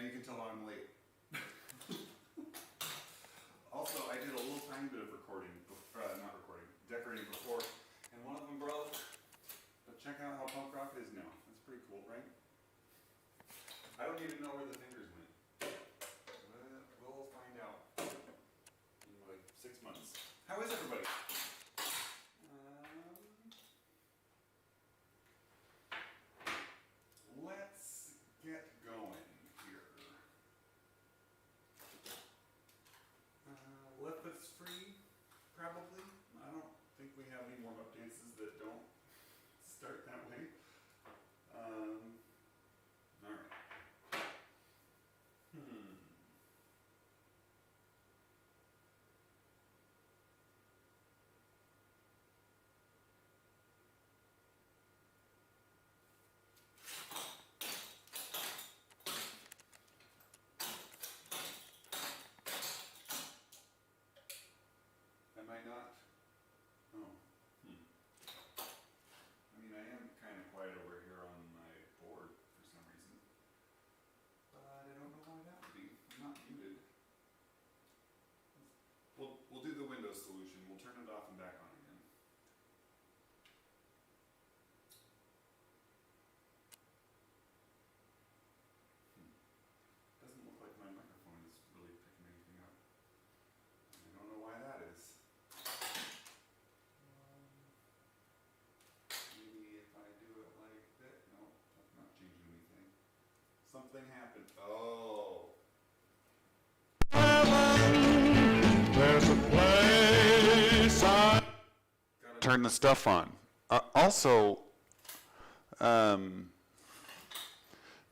you can tell I'm late. Also, I did a little tiny bit of decorating before, and one of them broke. But check out how punk rock is now. That's pretty cool, right? I don't even know where the fingers went. We'll find out in like 6 months. How is everybody? Let's get going here. Left foot's free, probably. I don't think we have any warm-up dances that don't start that way. All right. Am I not? Oh. I mean, I am kind of quiet over here on my board for some reason. But I don't know why that would be. I'm not muted. We'll do the Windows solution. We'll turn it off and back on again. Doesn't look like my microphone is really picking anything up. I don't know why that is. Maybe if I do it like that. No, that's not changing anything. Something happened. Oh. There's a place I Gotta turn the stuff on. Also,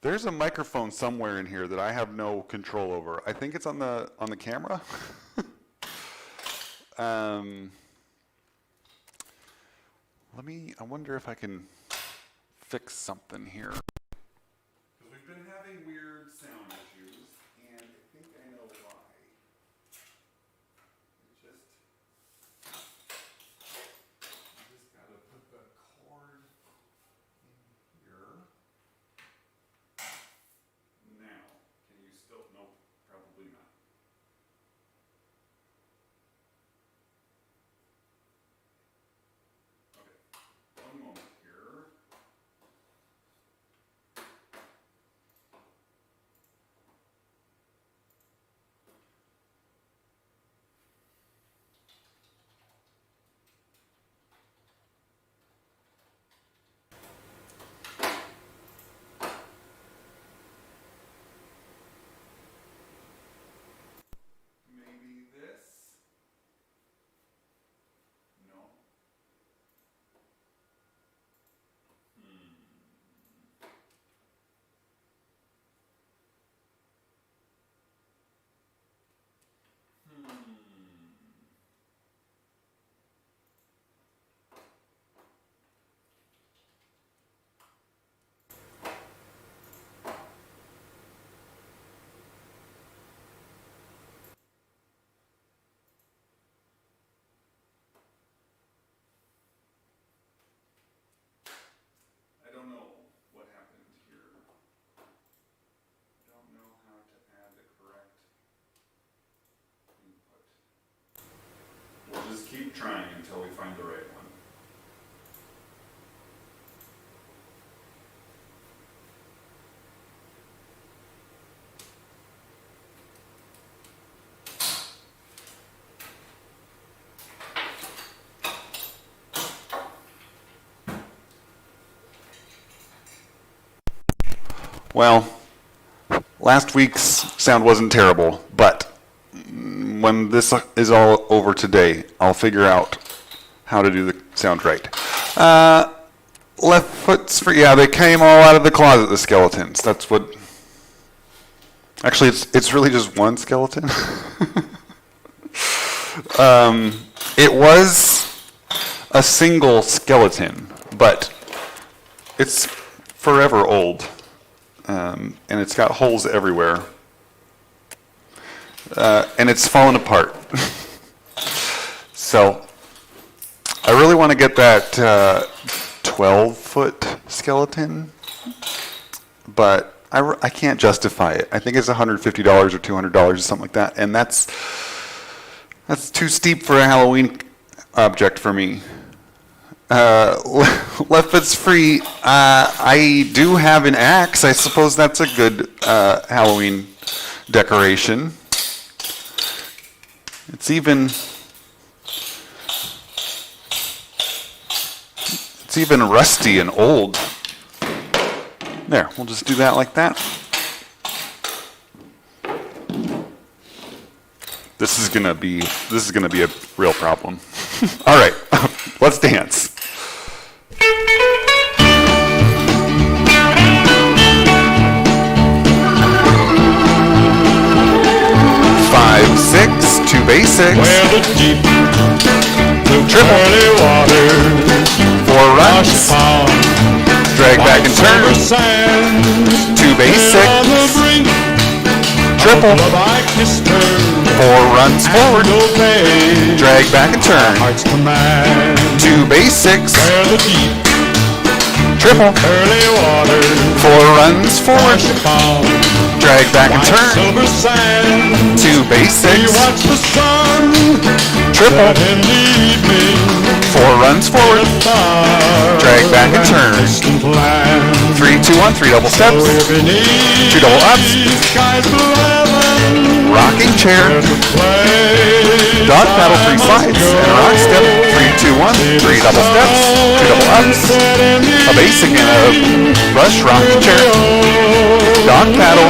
there's a microphone somewhere in here that I have no control over. I think it's on the camera. I wonder if I can fix something here. Because we've been having weird sound issues, and I think I know why. I just gotta put the cord in here. Now, can you still, nope, probably not. Okay, one moment here. Maybe this? No. I don't know what happened here. I don't know how to add the correct input. We'll just keep trying until we find the right one. Well, last week's sound wasn't terrible, but when this is all over today, I'll figure out how to do the sound right. Left foot's free. Yeah, they came all out of the closet, the skeletons. That's what... Actually, it's really just one skeleton. It was a single skeleton, but it's forever old. And it's got holes everywhere. And it's fallen apart. So, I really want to get that 12-foot skeleton, but I can't justify it. I think it's $150 or $200 or something like that, and that's too steep for a Halloween object for me. Left Foot's Free. I do have an axe. I suppose that's a good Halloween decoration. It's even rusty and old. There, we'll just do that like that. This is gonna be a real problem. All right, let's dance. 5, 6, 2 basics. Where the deep blue Triple. pearly waters 4 wash runs. upon Drag back and silver turn. sands. 2 On the basics. brink Triple. of love I kissed her. 4 runs forward. And obeyed Drag back and turn. heart's command. 2 basics. Where the deep Triple. pearly waters 4 runs forward. wash upon Drag back and white turn. silver sands. 2 You basics. watch the sun Triple. set in the evening. 4 runs forward. Drag back and turn. 3, 2, 1, 3 double steps. 2 double ups. Rocking chair. Dog paddle 3 slides. And a rock step. 3, 2, 1, 3 double steps. 2 double ups. A basic and a rush rocking chair. Dog paddle.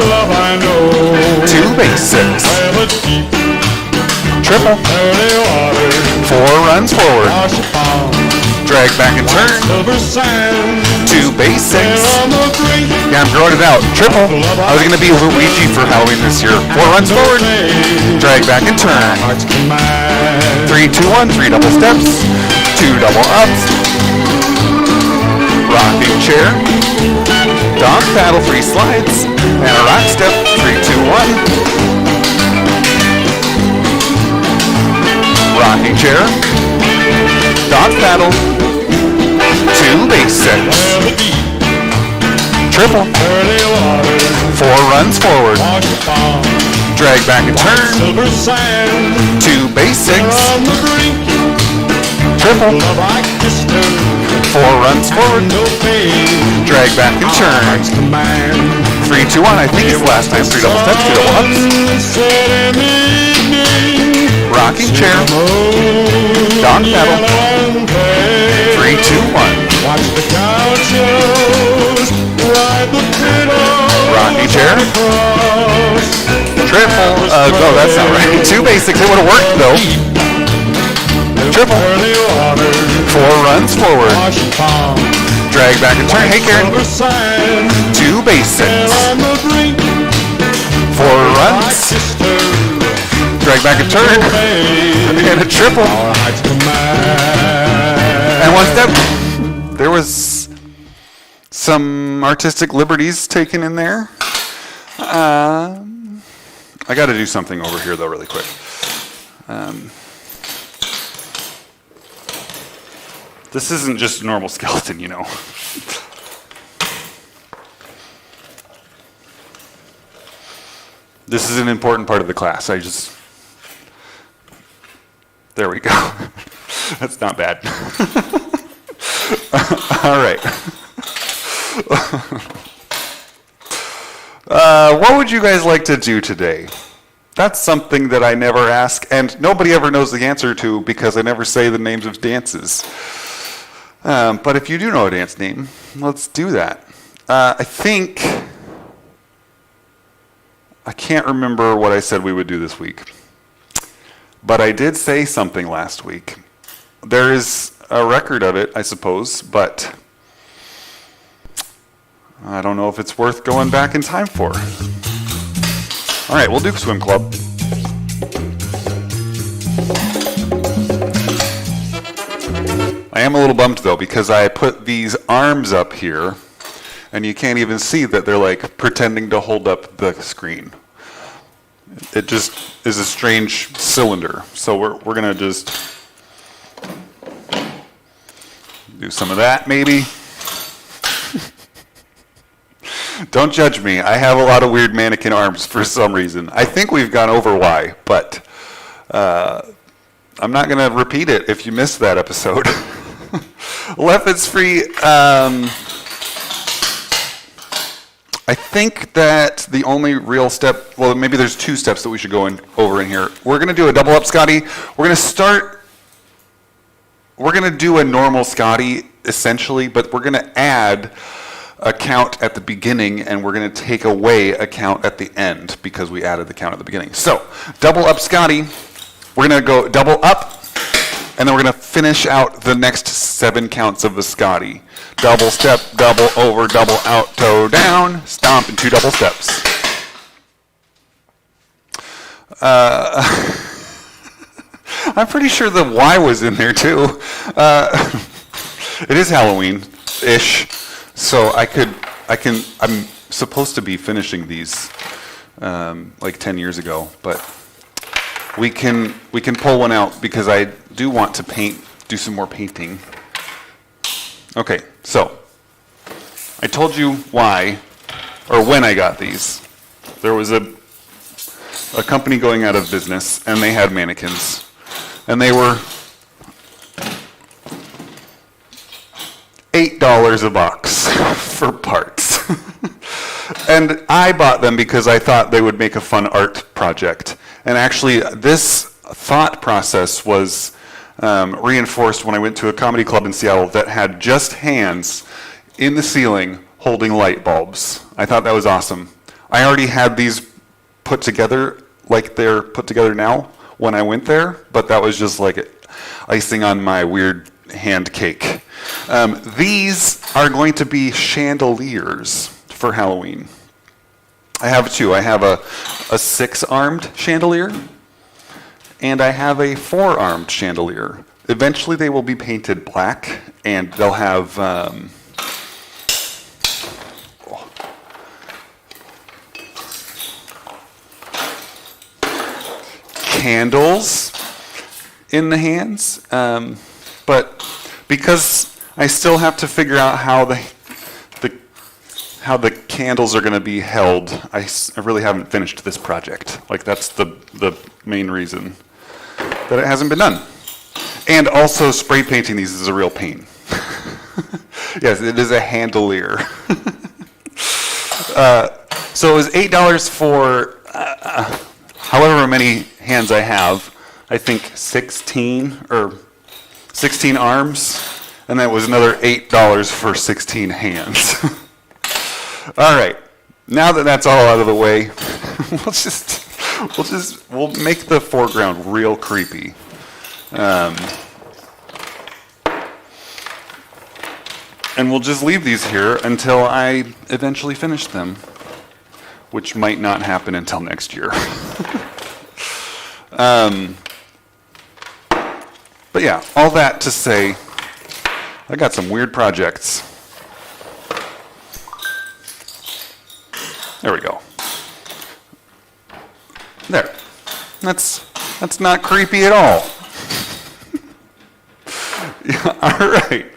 2 basics. Triple. 4 runs forward. Drag back and turn. 2 basics. Yeah, I'm growing it out. Triple. I was going to be Luigi for Halloween this year. 4 runs forward. Drag back and turn. 3, 2, 1, 3 double steps. 2 double ups. Rocking chair. Dog paddle 3 slides. And a rock step. 3, 2, 1. Rocking chair. Dog paddle. 2 basics. Triple. 4 runs forward. Drag back and turn. 2 basics. Triple. 4 runs forward. Drag back and turn. 3, 2, 1. I think it's the last time. 3 double steps. 2 double ups. Rocking chair. Dog paddle. 3, 2, 1. Watch the gauchos ride the fiddle. Rocking chair. Triple. Oh, that's not right. 2 basics. It would have worked though. Triple. 4 runs forward. Drag back and turn. Hey, Karen. 2 basics. 4 runs. Drag back and turn. And a triple. And 1 step. There was some artistic liberties taken in there. I got to do something over here though really quick. This isn't just a normal skeleton, you know. This is an important part of the class. There we go. That's not bad. All right. What would you guys like to do today? That's something that I never ask, and nobody ever knows the answer to because I never say the names of dances. But if you do know a dance name, let's do that. I can't remember what I said we would do this week. But I did say something last week. There is a record of it, I suppose, but I don't know if it's worth going back in time for. All right, we'll do swim club. I am a little bummed though because I put these arms up here and you can't even see that they're like pretending to hold up the screen. It just is a strange cylinder. So we're gonna just do some of that maybe. Don't judge me. I have a lot of weird mannequin arms for some reason. I think we've gone over why, but I'm not going to repeat it if you missed that episode. Left It's Free. I think that the only real step, well, maybe there's two steps that we should go over in here. We're going to do a double up Scotty. We're going to do a normal Scotty, essentially, but we're going to add a count at the beginning, and we're going to take away a count at the end, because we added the count at the beginning. So, double up Scotty. We're going to go double up, and then we're going to finish out the next 7 counts of the Scotty. Double step, double over, double out, toe down, stomp, and 2 double steps. I'm pretty sure the Y was in there too. It is Halloween-ish, so I'm supposed to be finishing these like 10 years ago, but we can pull one out because I do want to do some more painting. Okay, so I told you why, or when I got these. There was a company going out of business, and they had mannequins, and they were $8 a box for parts. And I bought them because I thought they would make a fun art project. And actually, this thought process was reinforced when I went to a comedy club in Seattle that had just hands in the ceiling holding light bulbs. I thought that was awesome. I already had these put together like they're put together now when I went there, but that was just like icing on my weird hand cake. These are going to be chandeliers for Halloween. I have 2. I have a 6-armed chandelier, and I have a 4-armed chandelier. Eventually they will be painted black, and they'll have candles in the hands, but because I still have to figure out how the candles are going to be held, I really haven't finished this project. Like, that's the main reason that it hasn't been done. And also, spray painting these is a real pain. Yes, it is a handelier. So it was $8 for however many hands I have. I think 16 arms, and that was another $8 for 16 hands. All right, now that that's all out of the way, we'll make the foreground real creepy. And we'll just leave these here until I eventually finish them, which might not happen until next year. But yeah, all that to say, I got some weird projects. There we go. There. That's not creepy at all. Yeah, all right.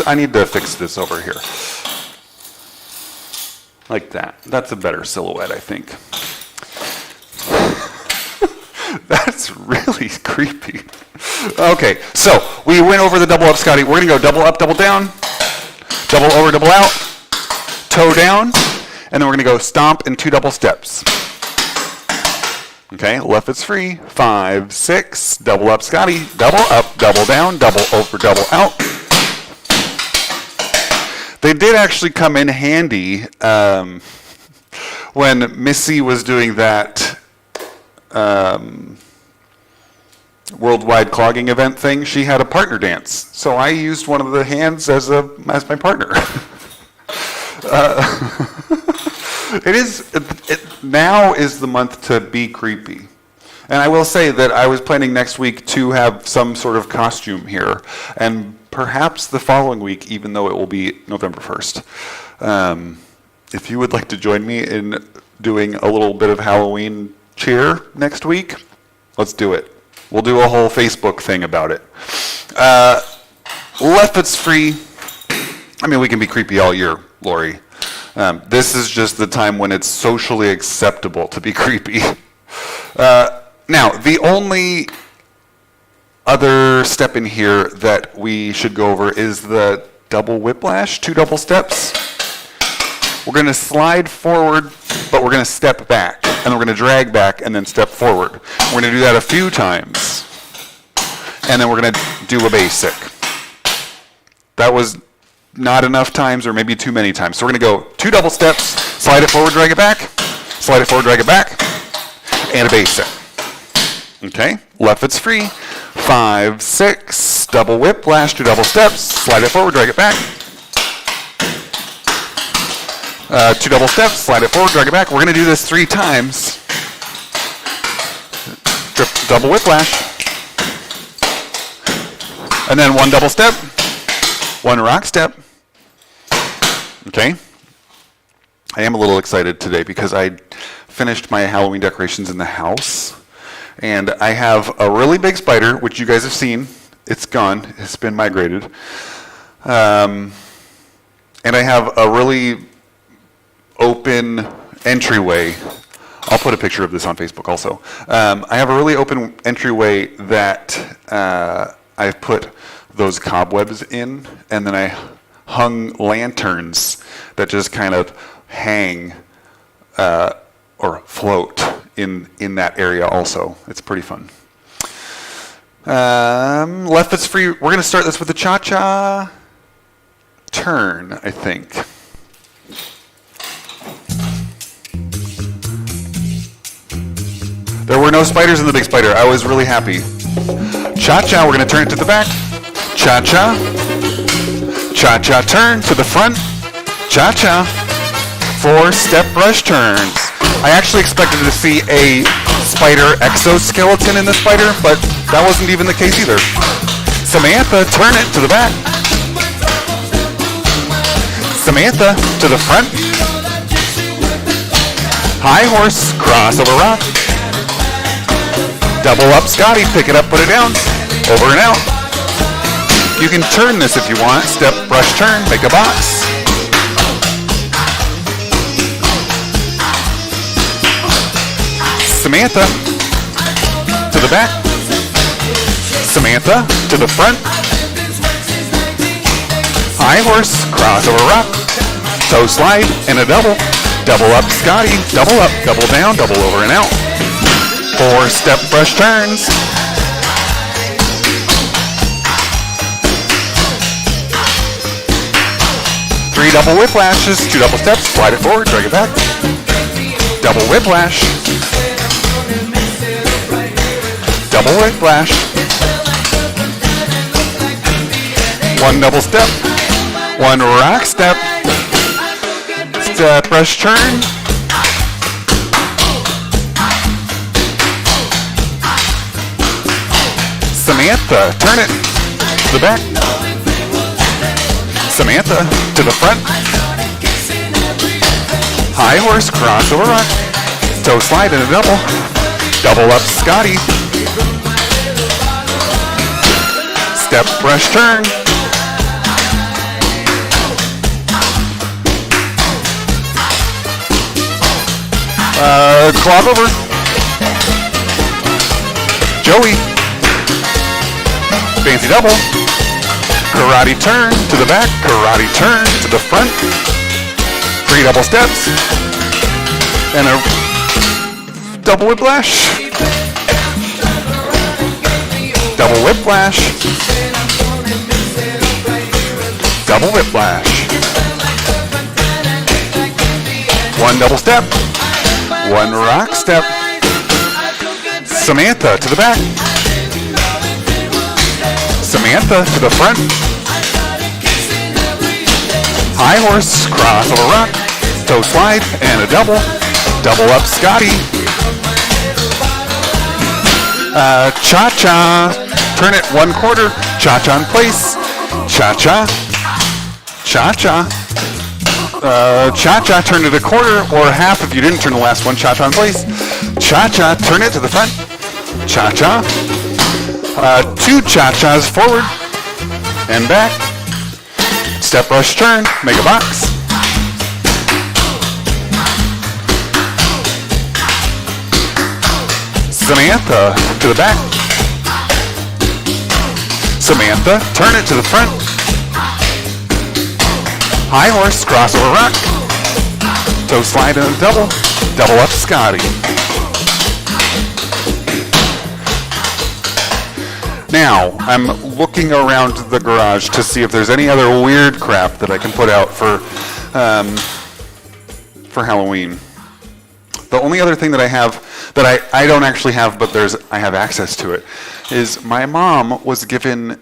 I need to fix this over here. Like that. That's a better silhouette, I think. That's really creepy. Okay, so we went over the double up, Scotty. We're going to go double up, double down, double over, double out, toe down, and then we're going to go stomp and 2 double steps. Okay, left it's free. 5, 6, double up, Scotty, double up, double down, double over, double out. They did actually come in handy when Missy was doing that worldwide clogging event thing. She had a partner dance, so I used one of the hands as my partner. Now is the month to be creepy. And I will say that I was planning next week to have some sort of costume here, and perhaps the following week, even though it will be November 1st. If you would like to join me in doing a little bit of Halloween cheer next week, let's do it. We'll do a whole Facebook thing about it. Left it's free. I mean, we can be creepy all year, Lori. This is just the time when it's socially acceptable to be creepy. Now, the only other step in here that we should go over is the double whiplash, 2 double steps. We're going to slide forward, but we're going to step back, and we're going to drag back and then step forward. We're going to do that a few times, and then we're going to do a basic. That was not enough times, or maybe too many times. So we're going to go 2 double steps, slide it forward, drag it back, slide it forward, drag it back, and a basic. Okay, left foot's free. 5, 6, double whiplash, 2 double steps, slide it forward, drag it back. 2 double steps, slide it forward, drag it back. We're going to do this 3 times. Double whiplash. And then 1 double step, 1 rock step. Okay. I am a little excited today because I finished my Halloween decorations in the house. And I have a really big spider, which you guys have seen. It's gone. It's been migrated. And I have a really open entryway. I'll put a picture of this on Facebook also. I have a really open entryway that I've put those cobwebs in, and then I hung lanterns that just kind of hang or float in that area also. It's pretty fun. Left foot's free. We're going to start this with the cha-cha turn, I think. There were no spiders in the big spider. I was really happy. Cha-cha, we're going to turn it to the back. Cha-cha. Cha-cha turn to the front. Cha-cha. 4 step brush turns. I actually expected to see a spider exoskeleton in the spider, but that wasn't even the case either. Samantha, turn it to the back. Samantha, to the front. High horse, crossover rock. Double up Scotty, pick it up, put it down. Over and out. You can turn this if you want. Step, brush, turn, make a box. Samantha, to the back. Samantha, to the front. High horse, crossover rock. Toe slide, and a double. Double up Scotty, double up, double down, double over and out. 4 step brush turns. Three double whiplashes, 2 double steps, slide it forward, drag it back. Double whiplash. Double whiplash. 1 double step. 1 rock step. Step brush turn. Samantha, turn it to the back. Samantha, to the front. High horse, crossover rock. Toe slide and a double. Double up Scotty. Step brush turn. Clog over. Joey. Fancy double. Karate turn to the back. Karate turn to the front. 3 double steps. And a double whiplash. Double whiplash. Double whiplash. 1 double step. 1 rock step. Samantha to the back. Samantha to the front. High horse, crossover rock. Toe slide and a double. Double up Scotty. Cha-cha. Turn it 1/4. Cha-cha in place. Cha-cha. Cha-cha. Cha-cha, turn it 1/4 or half if you didn't turn the last one. Cha-cha in place. Cha-cha, turn it to the front. Cha-cha. 2 cha-chas forward and back. Step brush turn, make a box. Samantha to the back. Samantha, turn it to the front. High horse, crossover rock. Toe slide and a double. Double up Scotty. Now, I'm looking around the garage to see if there's any other weird crap that I can put out for Halloween. The only other thing that I have, that I don't actually have, but I have access to it, is my mom was given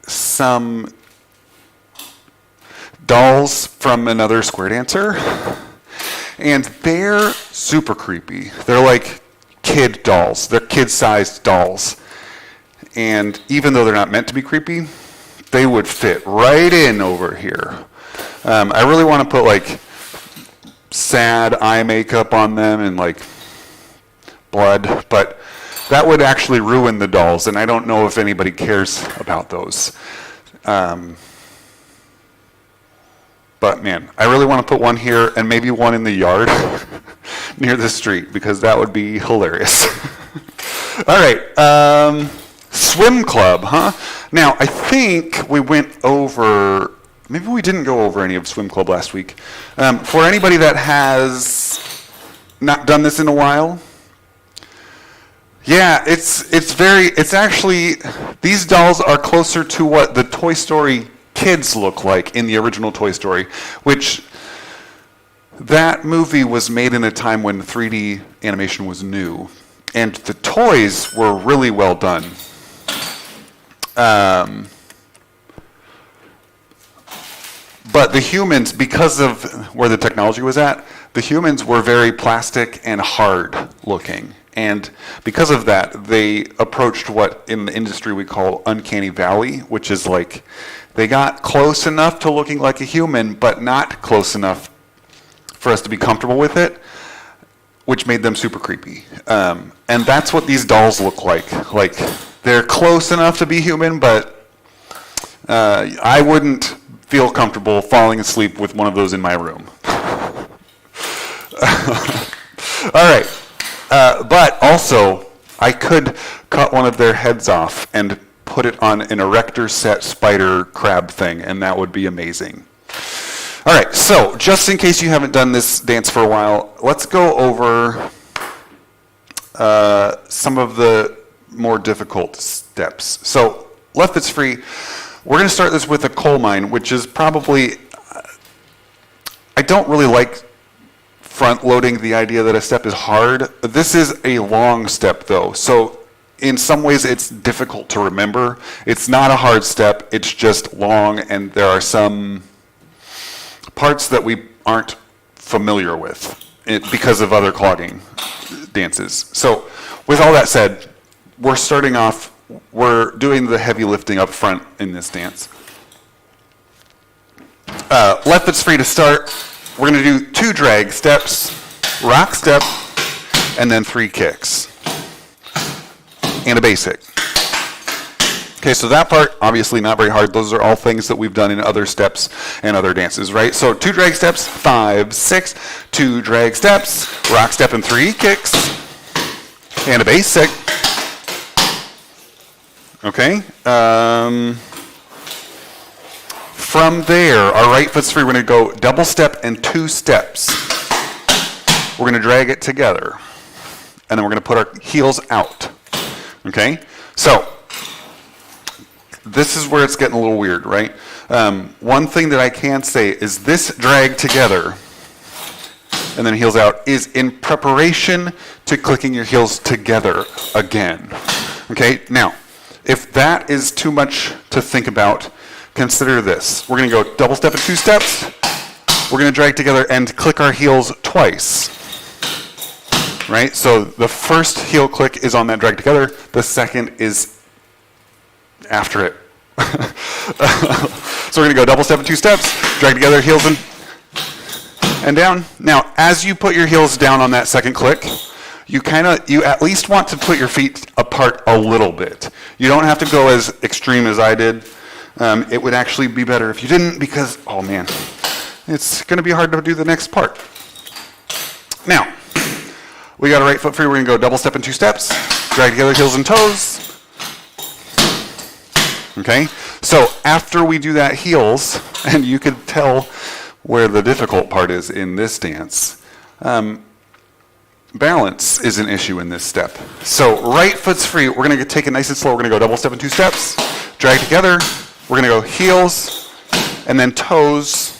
some dolls from another square dancer, and they're super creepy. They're like kid dolls. They're kid-sized dolls. And even though they're not meant to be creepy, they would fit right in over here. I really want to put like sad eye makeup on them and like blood, but that would actually ruin the dolls, and I don't know if anybody cares about those. But man, I really want to put one here and maybe one in the yard near the street, because that would be hilarious. All right. Swim club, huh? Now, I think we went over, maybe we didn't go over any of swim club last week. For anybody that has not done this in a while, yeah, it's actually, these dolls are closer to what the Toy Story kids look like in the original Toy Story, which that movie was made in a time when 3D animation was new, and the toys were really well done. But the humans, because of where the technology was at, the humans were very plastic and hard looking. And because of that, they approached what in the industry we call uncanny valley, which is like they got close enough to looking like a human, but not close enough for us to be comfortable with it, which made them super creepy. And that's what these dolls look like. Like, they're close enough to be human, but I wouldn't feel comfortable falling asleep with one of those in my room. All right. But also, I could cut one of their heads off and put it on an erector set spider crab thing, and that would be amazing. All right, so just in case you haven't done this dance for a while, let's go over some of the more difficult steps. So left foot's free. We're going to start this with a coal mine, which is probably, I don't really like front loading the idea that a step is hard. This is a long step though, so in some ways it's difficult to remember. It's not a hard step, it's just long, and there are some parts that we aren't familiar with because of other clogging dances. So with all that said, we're starting off, we're doing the heavy lifting up front in this dance. Left foot's free to start. We're going to do 2 drag steps, rock step, and then 3 kicks, and a basic. Okay, so that part, obviously not very hard. Those are all things that we've done in other steps and other dances, right? So 2 drag steps, 5, 6, 2 drag steps, rock step, and 3 kicks, and a basic. Okay. From there, our right foot's free. We're going to go double step and 2 steps. We're going to drag it together. And then we're going to put our heels out. Okay? So, this is where it's getting a little weird, right? One thing that I can say is this drag together and then heels out is in preparation to clicking your heels together again. Okay? Now, if that is too much to think about, consider this. We're going to go double step and 2 steps. We're going to drag together and click our heels twice. Right? So the first heel click is on that drag together. The second is after it. So we're going to go double step and 2 steps, drag together, heels and down. Now, as you put your heels down on that second click, you at least want to put your feet apart a little bit. You don't have to go as extreme as I did. It would actually be better if you didn't, because, oh man, it's going to be hard to do the next part. Now, We got a right foot free. We're going to go double step and 2 steps. Drag together heels and toes. Okay? So after we do that heels, and you can tell where the difficult part is in this dance, balance is an issue in this step. So right foot's free. We're going to take it nice and slow. We're going to go double step and 2 steps. Drag together. We're going to go heels, and then toes,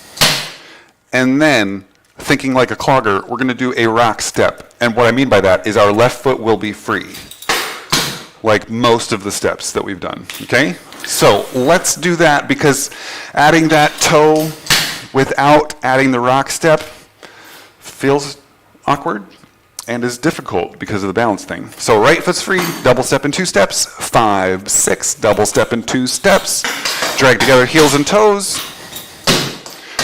and then, thinking like a clogger, we're going to do a rock step. And what I mean by that is our left foot will be free, like most of the steps that we've done, okay? So let's do that, because adding that toe without adding the rock step feels awkward and is difficult because of the balance thing. So right foot's free, double step and 2 steps, 5, 6, double step and 2 steps, drag together heels and toes,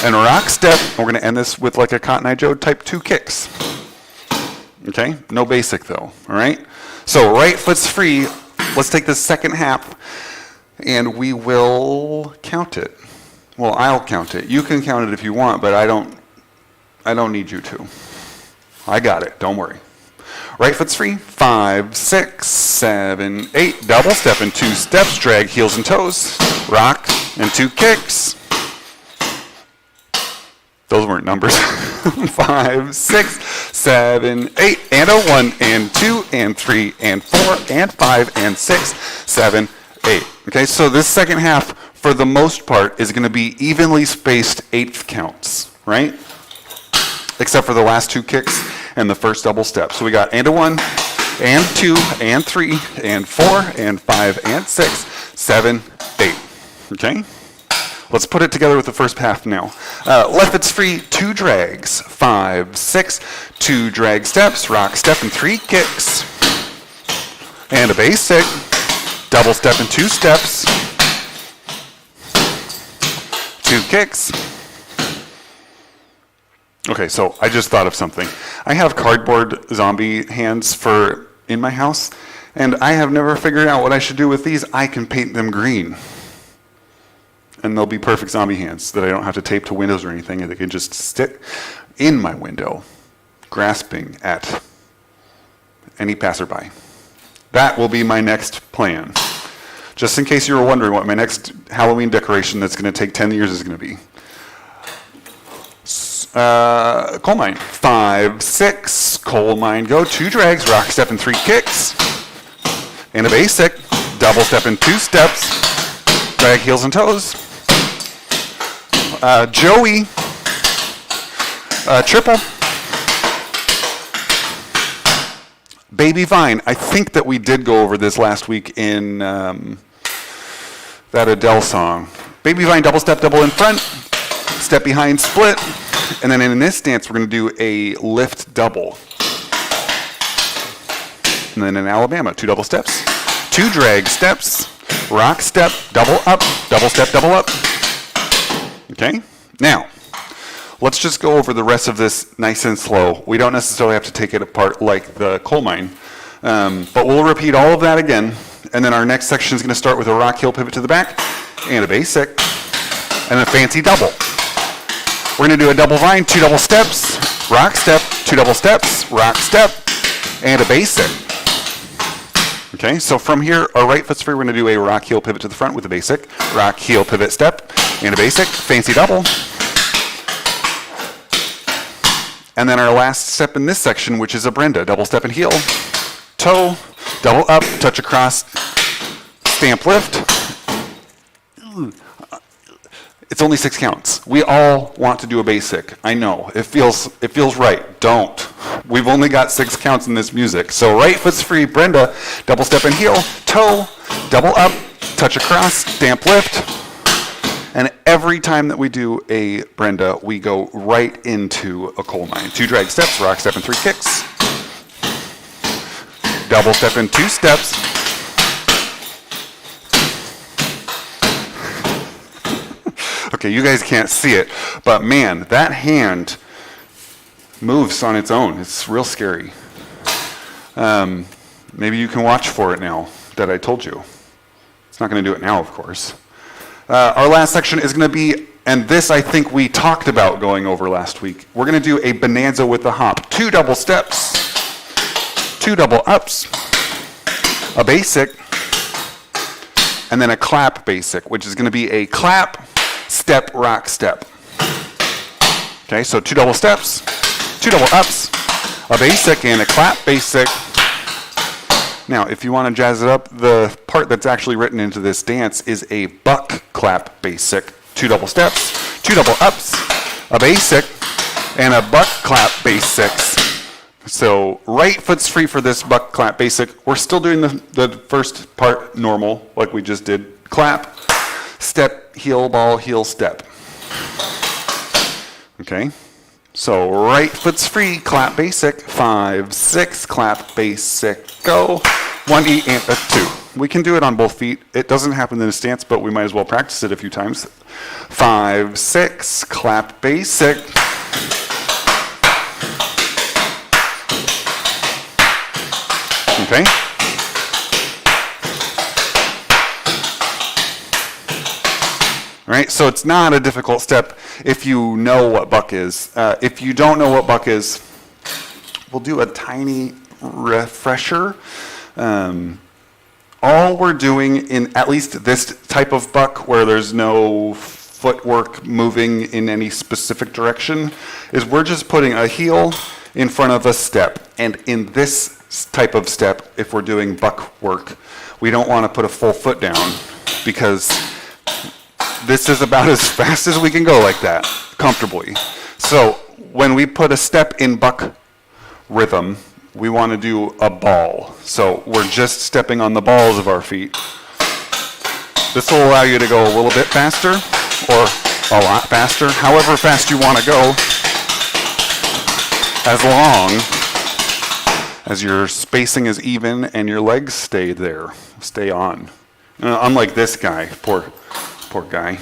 and rock step. We're going to end this with like a Cotton Eye Joe type 2 kicks. Okay, no basic though, all right? So right foot's free. Let's take the second half and we will count it. Well, I'll count it. You can count it if you want, but I don't need you to. I got it, don't worry. Right foot's free, 5, 6, 7, 8, double step and 2 steps, drag heels and toes, rock and 2 kicks. Those weren't numbers. 5, 6, 7, 8, and a 1, and 2, and 3, and 4, and 5, and 6, 7, 8. Okay, so this second half, for the most part, is going to be evenly spaced eighth counts, right? Except for the last 2 kicks and the first double step. So we got and a 1, and 2, and 3, and 4, and 5, and 6, 7, 8. Okay? Let's put it together with the first half now. Left foot's free, 2 drags, 5, 6, 2 drag steps, rock step and 3 kicks, and a basic, double step and 2 steps, 2 kicks. Okay, so I just thought of something. I have cardboard zombie hands in my house, and I have never figured out what I should do with these. I can paint them green. And they'll be perfect zombie hands that I don't have to tape to windows or anything, and they can just sit in my window, grasping at any passerby. That will be my next plan. Just in case you were wondering what my next Halloween decoration that's going to take 10 years is going to be. Coal mine. 5, 6, coal mine, go. 2 drags, rock step and 3 kicks, and a basic, double step and 2 steps, drag heels and toes. Joey, triple. Baby Vine. I think that we did go over this last week in that Adele song. Baby Vine, double step, double in front, step behind, split, and then in this dance we're going to do a lift double. And then in Alabama, 2 double steps, 2 drag steps, rock step, double up, double step, double up. Okay? Now, let's just go over the rest of this nice and slow. We don't necessarily have to take it apart like the coal mine, but we'll repeat all of that again, and then our next section is going to start with a rock heel pivot to the back, and a basic, and a fancy double. We're going to do a double vine, 2 double steps, rock step, 2 double steps, rock step, and a basic. Okay, so from here, our right foot's free. We're going to do a rock heel pivot to the front with a basic, rock heel pivot step, and a basic, fancy double. And then our last step in this section, which is a Brenda, double step and heel, toe, double up, touch across, stamp lift. It's only 6 counts. We all want to do a basic. I know, it feels right. Don't. We've only got 6 counts in this music. So right foot's free, Brenda, double step and heel, toe, double up, touch across, stamp lift. And every time that we do a Brenda, we go right into a coal mine. 2 drag steps, rock step and 3 kicks. Double step and 2 steps. Okay, you guys can't see it, but man, that hand moves on its own. It's real scary. Maybe you can watch for it now that I told you. It's not going to do it now, of course. Our last section is going to be, and this I think we talked about going over last week. We're going to do a bonanza with the hop. 2 double steps, 2 double ups, a basic, and then a clap basic, which is going to be a clap, step, rock, step. Okay, so 2 double steps, 2 double ups, a basic, and a clap basic. Now, if you want to jazz it up, the part that's actually written into this dance is a buck clap basic. 2 double steps, 2 double ups, a basic, and a buck clap basics. So right foot's free for this buck clap basic. We're still doing the first part normal, like we just did. Clap, step, heel, ball, heel, step. Okay, so right foot's free, clap basic, 5, 6, clap basic, go, 1 E and a 2. We can do it on both feet. It doesn't happen in a stance, but we might as well practice it a few times. 5, 6, clap basic. Okay. All right, so it's not a difficult step if you know what buck is. If you don't know what buck is, we'll do a tiny refresher. All we're doing in at least this type of buck where there's no footwork moving in any specific direction is we're just putting a heel in front of a step. And in this type of step, if we're doing buck work, we don't want to put a full foot down because this is about as fast as we can go like that, comfortably. So when we put a step in buck rhythm, we want to do a ball. So we're just stepping on the balls of our feet. This will allow you to go a little bit faster or a lot faster, however fast you want to go, as long as your spacing is even and your legs stay there, stay on. Unlike this guy, poor guy.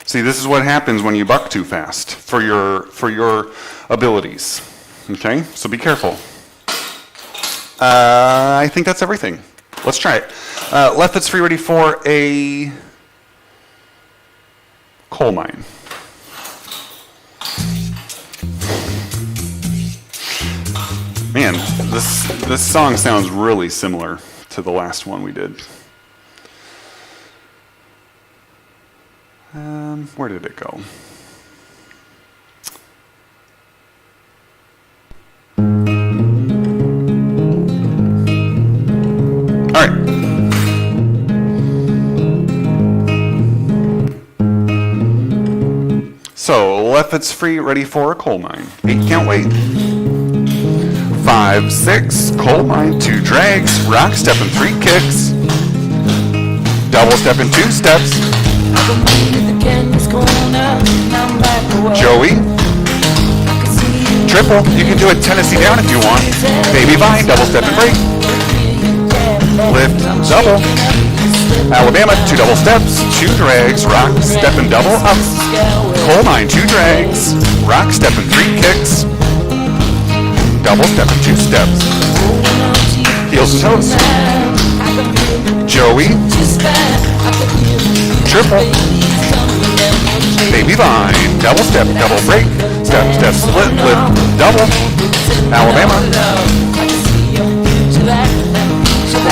See, this is what happens when you buck too fast for your abilities. Okay, so be careful. I think that's everything. Let's try it. Left foot's free, ready for a coal mine. Man, this song sounds really similar to the last one we did. Where did it go? All right. So left foot's free, ready for a coal mine. 8, can't wait. 5, 6, coal mine, 2 drags, rock step and 3 kicks, double step and 2 steps. Joey, triple, you can do a Tennessee down if you want. Baby vine, double step and break. Lift, double. Alabama, 2 double steps, 2 drags, rock, step and double up. Coal mine, 2 drags, rock, step and 3 kicks. Double step and 2 steps. Heels and toes. Joey. Triple. Baby vine. Double step, double break. Step, step, split, lift, double. Alabama.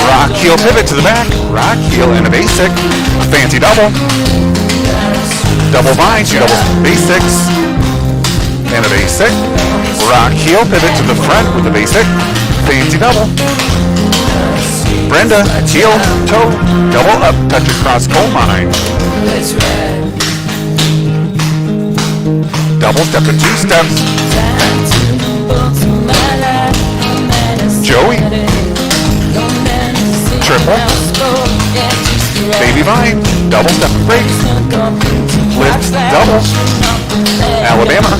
Rock, heel, pivot to the back. Rock, heel, and a basic. Fancy double. Double vine, 2 double basics. And a basic. Rock, heel, pivot to the front with a basic. Fancy double. Brenda, heel, toe, double up, touch across coal mine. Double step to 2 steps. Joey. Triple. Baby vine, double step and break. Lift, double. Alabama.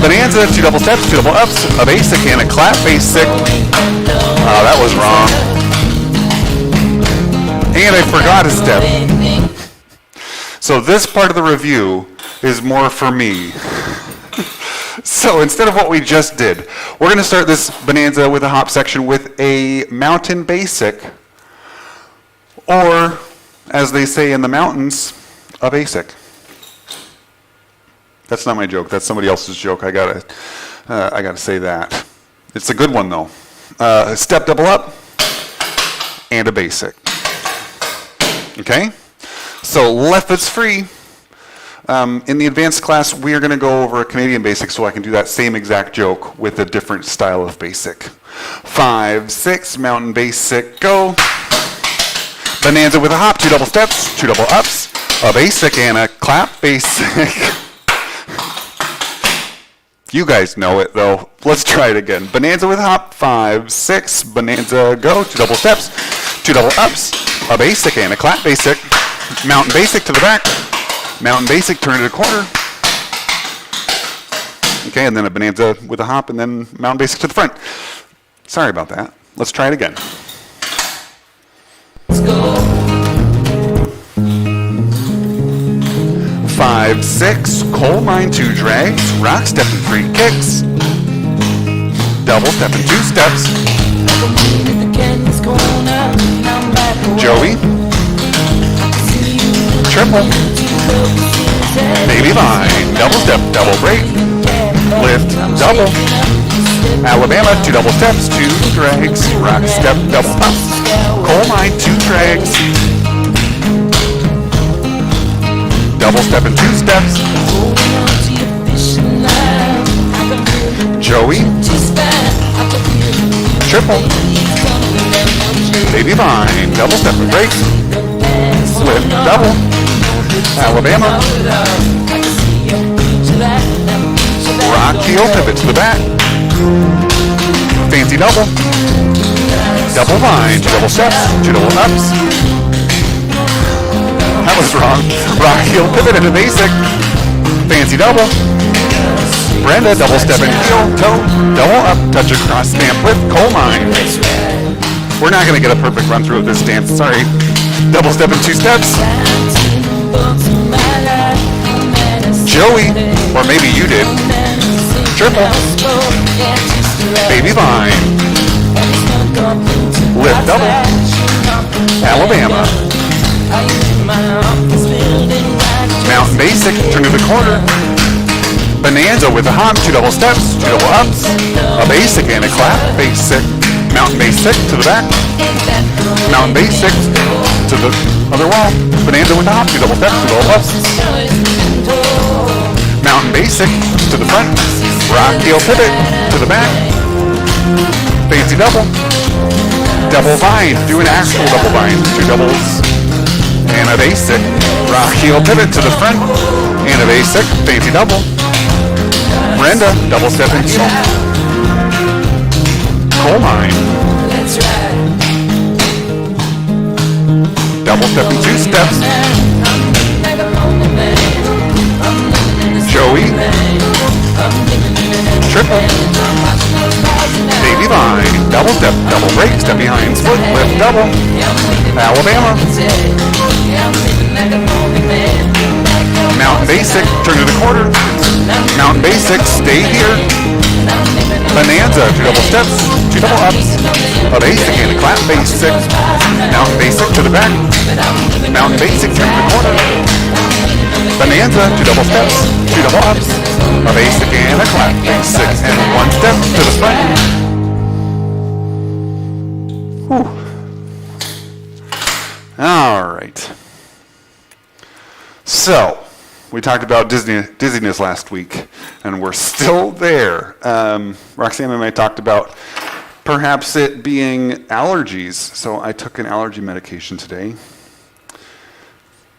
Bonanza, 2 double steps, 2 double ups, a basic and a clap basic. Oh, that was wrong. And I forgot a step. So this part of the review is more for me. So instead of what we just did, we're going to start this Bonanza with a hop section with a mountain basic, or as they say in the mountains, a basic. That's not my joke. That's somebody else's joke. I gotta say that. It's a good one though. Step double up and a basic. Okay? So left foot's free. In the advanced class, we are going to go over a Canadian basic so I can do that same exact joke with a different style of basic. 5, 6, mountain basic, go. Bonanza with a hop, 2 double steps, 2 double ups, a basic and a clap basic. You guys know it though. Let's try it again. Bonanza with a hop, 5, 6, bonanza, go, 2 double steps, 2 double ups, a basic and a clap basic. Mountain basic to the back. Mountain basic, turn it a quarter. Okay, and then a bonanza with a hop, and then mountain basic to the front. Sorry about that. Let's try it again. Let's go. 5, 6, coal mine, 2 drags, rock step and 3 kicks. Double step and 2 steps. Joey. Triple. Baby vine, double step, double break, lift, double. Alabama, 2 double steps, 2 drags, rock step, double up. Coal mine, 2 drags. Double step and 2 steps. Joey. Triple. Baby vine, double step and break, lift, double. Alabama. Rock heel, pivot to the back. Fancy double. Double vine, 2 double steps, 2 double ups. That was wrong. Rock heel, pivot into basic. Fancy double. Brenda, double step and heel, toe, double up, touch across, stamp with coal mine. We're not going to get a perfect run through of this dance, sorry. Double step and 2 steps. Joey, or maybe you did. Triple. Baby vine. Lift double. Alabama. Mountain basic, turn to the corner. Bonanza with a hop, 2 double steps, 2 double ups, a basic and a clap, basic. Mountain basic to the back. Mountain basic to the other wall. Bonanza with a hop, 2 double steps, 2 double ups. Mountain basic to the front. Rock heel pivot to the back. Fancy double. Double vine. Do an actual double vine. 2 doubles and a basic. Rock heel pivot to the front and a basic. Fancy double. Brenda, double step and heel. Coal mine. Double step and 2 steps. Joey. Triple. Baby vine. Double step, double break, step behind, split, lift, double. Alabama. Mountain basic, turn to the quarter. Mountain basic, stay here. Bonanza, 2 double steps, 2 double ups, a basic and a clap basic. Mountain basic to the back. Mountain basic, turn to the corner. Bonanza, 2 double steps, 2 double ups, a basic and a clap basic, and 1 step to the front. Whew. All right. So, we talked about dizziness last week, and we're still there. Roxanne and I talked about perhaps it being allergies. So I took an allergy medication today,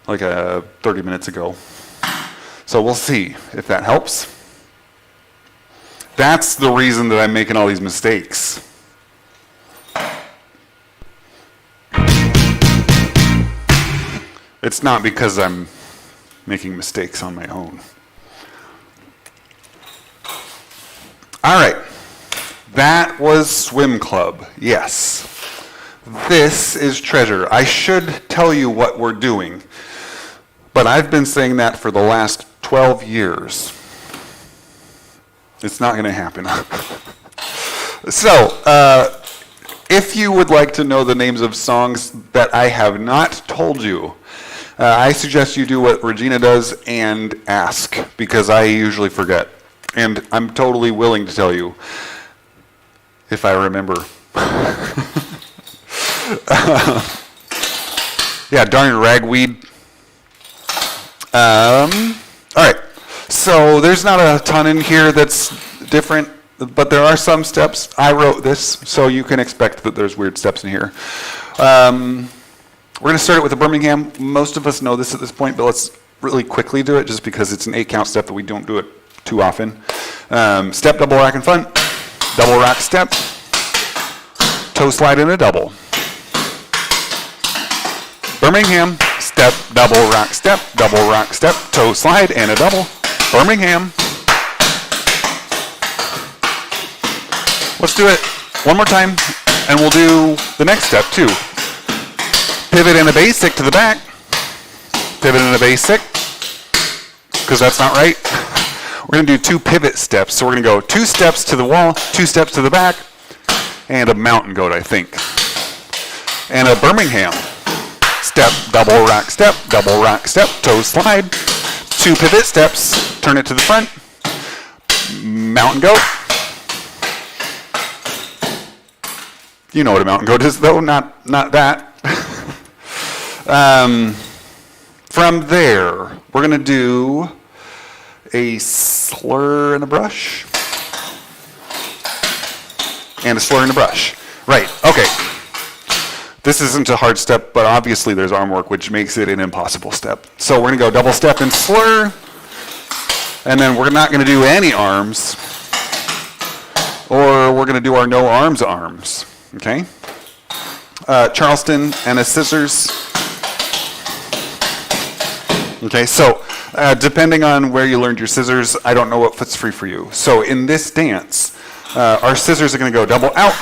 like 30 minutes ago. So we'll see if that helps. That's the reason that I'm making all these mistakes. It's not because I'm making mistakes on my own. All right, that was swim club, yes. This is treasure. I should tell you what we're doing, but I've been saying that for the last 12 years. It's not going to happen. So, if you would like to know the names of songs that I have not told you, I suggest you do what Regina does and ask, because I usually forget. And I'm totally willing to tell you if I remember. Yeah, darn ragweed. All right, so there's not a ton in here that's different, but there are some steps. I wrote this, so you can expect that there's weird steps in here. We're going to start it with a Birmingham. Most of us know this at this point, but let's really quickly do it just because it's an 8-count step that we don't do it too often. Step, double rack in front, double rack step, toe slide in a double. Birmingham, step, double rack step, toe slide and a double. Birmingham. Let's do it one more time, and we'll do the next step too. Pivot in a basic to the back. Pivot in a basic, because that's not right. We're going to do 2 pivot steps. So we're going to go 2 steps to the wall, 2 steps to the back, and a mountain goat, I think. And a Birmingham. Step, double rack step, toe slide. 2 pivot steps, turn it to the front. Mountain goat. You know what a mountain goat is, though, not that. From there, we're going to do a slur and a brush. And a slur and a brush. Right, okay. This isn't a hard step, but obviously there's arm work, which makes it an impossible step. So we're going to go double step and slur, and then we're not going to do any arms, or we're going to do our no arms, okay? Charleston and a scissors. Okay, so depending on where you learned your scissors, I don't know what fits free for you. So in this dance, our scissors are going to go double out,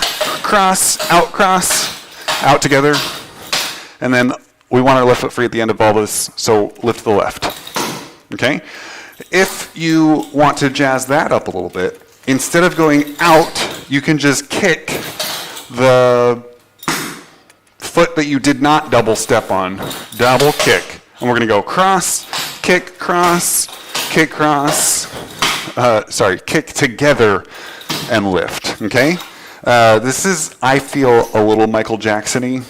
cross, out together, and then we want our left foot free at the end of all this, so lift the left, okay? If you want to jazz that up a little bit, instead of going out, you can just kick the foot that you did not double step on, double kick, and we're gonna go cross, kick, kick together, and lift, okay? This is, I feel, a little Michael Jackson-y.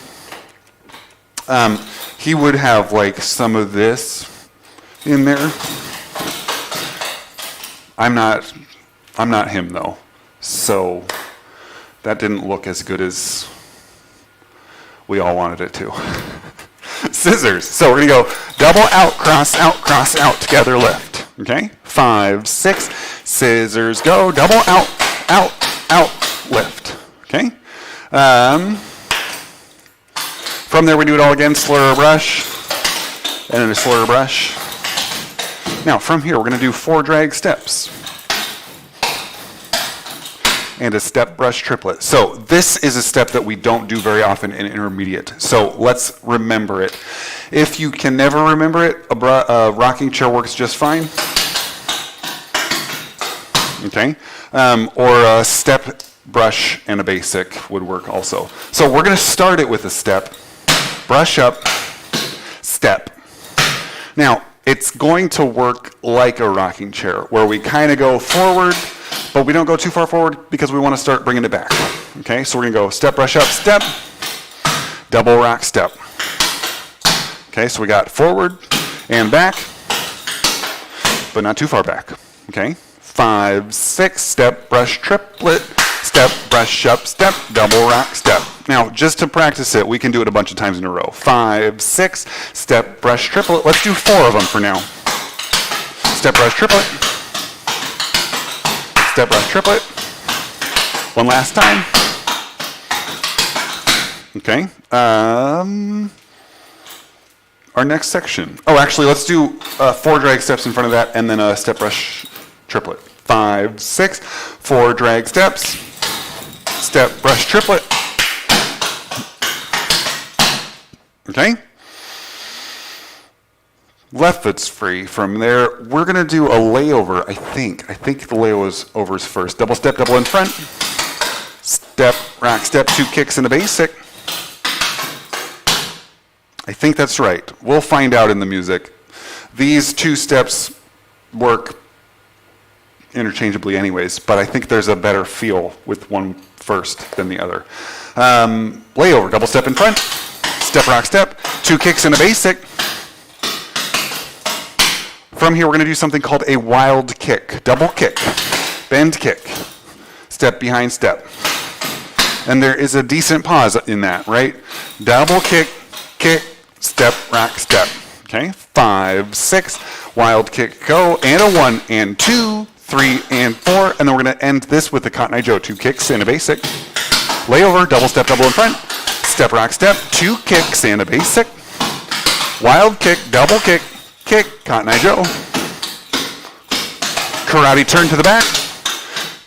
He would have like some of this in there. I'm not him though, so that didn't look as good as we all wanted it to. Scissors. So we're gonna go double out, out, together, lift. Okay? 5, 6, scissors, go, double out, lift. Okay? From there we do it all again, slur or brush, and then a slur or brush. Now from here we're gonna do 4 drag steps. And a step brush triplet. So this is a step that we don't do very often in intermediate. So let's remember it. If you can never remember it, a rocking chair works just fine. Okay, or a step brush and a basic would work also. So we're going to start it with a step, brush up, step. Now it's going to work like a rocking chair, where we kind of go forward, but we don't go too far forward because we want to start bringing it back. Okay, so we're going to go step, brush up, step, double rock, step. Okay, so we got forward and back, but not too far back. Okay, 5, 6, step, brush, triplet, step, brush up, step, double rock, step. Now, just to practice it, we can do it a bunch of times in a row. 5, 6, step, brush, triplet. Let's do 4 of them for now. Step, brush, triplet. Step, brush, triplet. One last time. Okay. Our next section. Oh, actually, let's do 4 drag steps in front of that, and then a step, brush, triplet. 5, 6, 4 drag steps. Step, brush, triplet. Okay? Left foot's free. From there, we're going to do a layover, I think. I think the layover is first. Double step, double in front. Step, rack, step, 2 kicks in the basic. I think that's right. We'll find out in the music. These two steps work interchangeably anyways, but I think there's a better feel with one first than the other. Layover, double step in front, step, rock, step, 2 kicks and a basic. From here, we're going to do something called a wild kick, double kick, bend kick, step behind step. And there is a decent pause in that, right? Double kick, kick, step, rock, step. Okay, 5, 6, wild kick, go, and a 1, and 2, 3, and 4, and then we're going to end this with the Cotton Eye Joe, 2 kicks and a basic. Layover, double step, double in front, step, rock, step, 2 kicks and a basic. Wild kick, double kick, kick, Cotton Eye Joe. Karate turn to the back,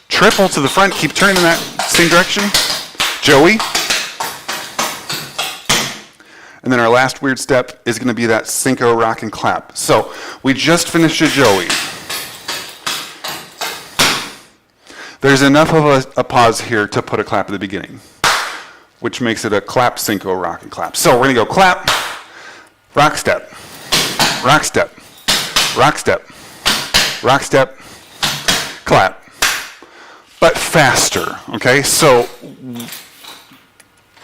triple to the front, keep turning in that same direction. Joey. And then our last weird step is going to be that Cinco rock and clap. So we just finished a Joey. There's enough of a pause here to put a clap at the beginning, which makes it a clap, Cinco, rock and clap. So we're going to go clap, rock step, rock step, rock step, rock step, clap, but faster, okay? So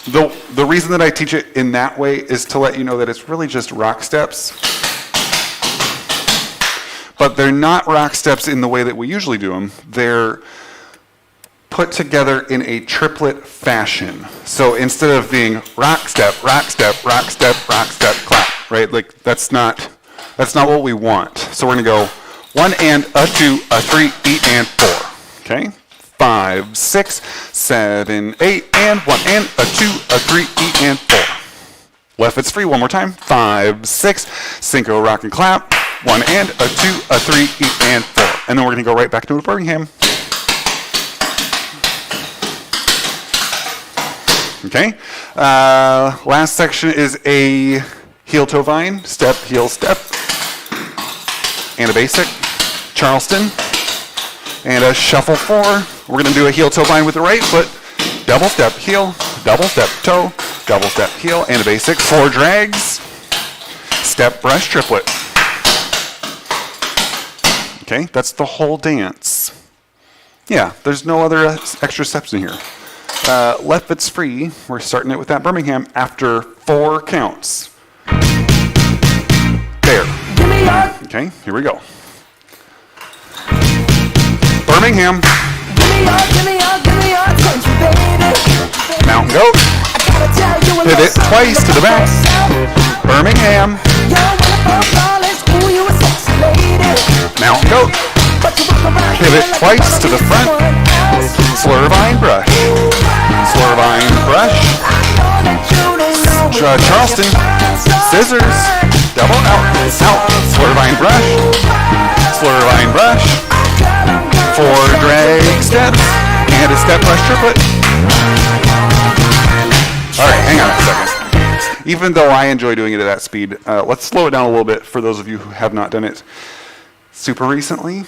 the reason that I teach it in that way is to let you know that it's really just rock steps, but they're not rock steps in the way that we usually do them. They're put together in a triplet fashion. So instead of being rock step, rock step, rock step, rock step, clap, right? Like that's not what we want. So we're gonna go 1 and a 2, a 3, E and 4. Okay? 5, 6, 7, 8, and 1 and a 2, a 3, E and 4. Left foot's free, one more time. 5, 6, Cinco, rock and clap. 1 and a 2, a 3, E and 4. And then we're gonna go right back to Birmingham. Okay? Last section is a heel toe vine, step, heel, step, and a basic, Charleston, and a shuffle 4. We're going to do a heel toe vine with the right foot, double step, heel, double step, toe, double step, heel, and a basic, 4 drags, step, brush, triplet. Okay, that's the whole dance. Yeah, there's no other extra steps in here. Left foot's free. We're starting it with that Birmingham after 4 counts. There. Okay, here we go. Birmingham. Mountain goat. Pivot twice to the back. Birmingham. Mountain goat. Pivot twice to the front. Slur vine brush. Slur vine brush. Charleston. Scissors. Double out. Out. Slur vine brush. Slur vine brush. 4 drag steps. And a step brush triplet. Alright, hang on a second. Even though I enjoy doing it at that speed, let's slow it down a little bit for those of you who have not done it super recently.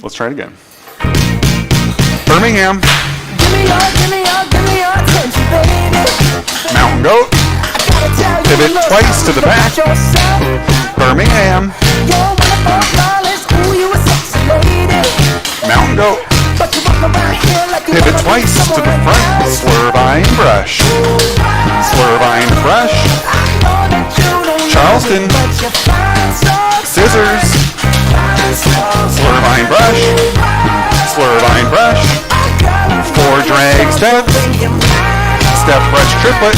Let's try it again. Birmingham. Mountain goat. Pivot twice to the back. Birmingham. Mountain goat. Pivot twice to the front. Slur vine brush. Slur vine brush. Charleston. Scissors. Slur vine brush. Slur vine brush. 4 drag steps. Step brush triplet.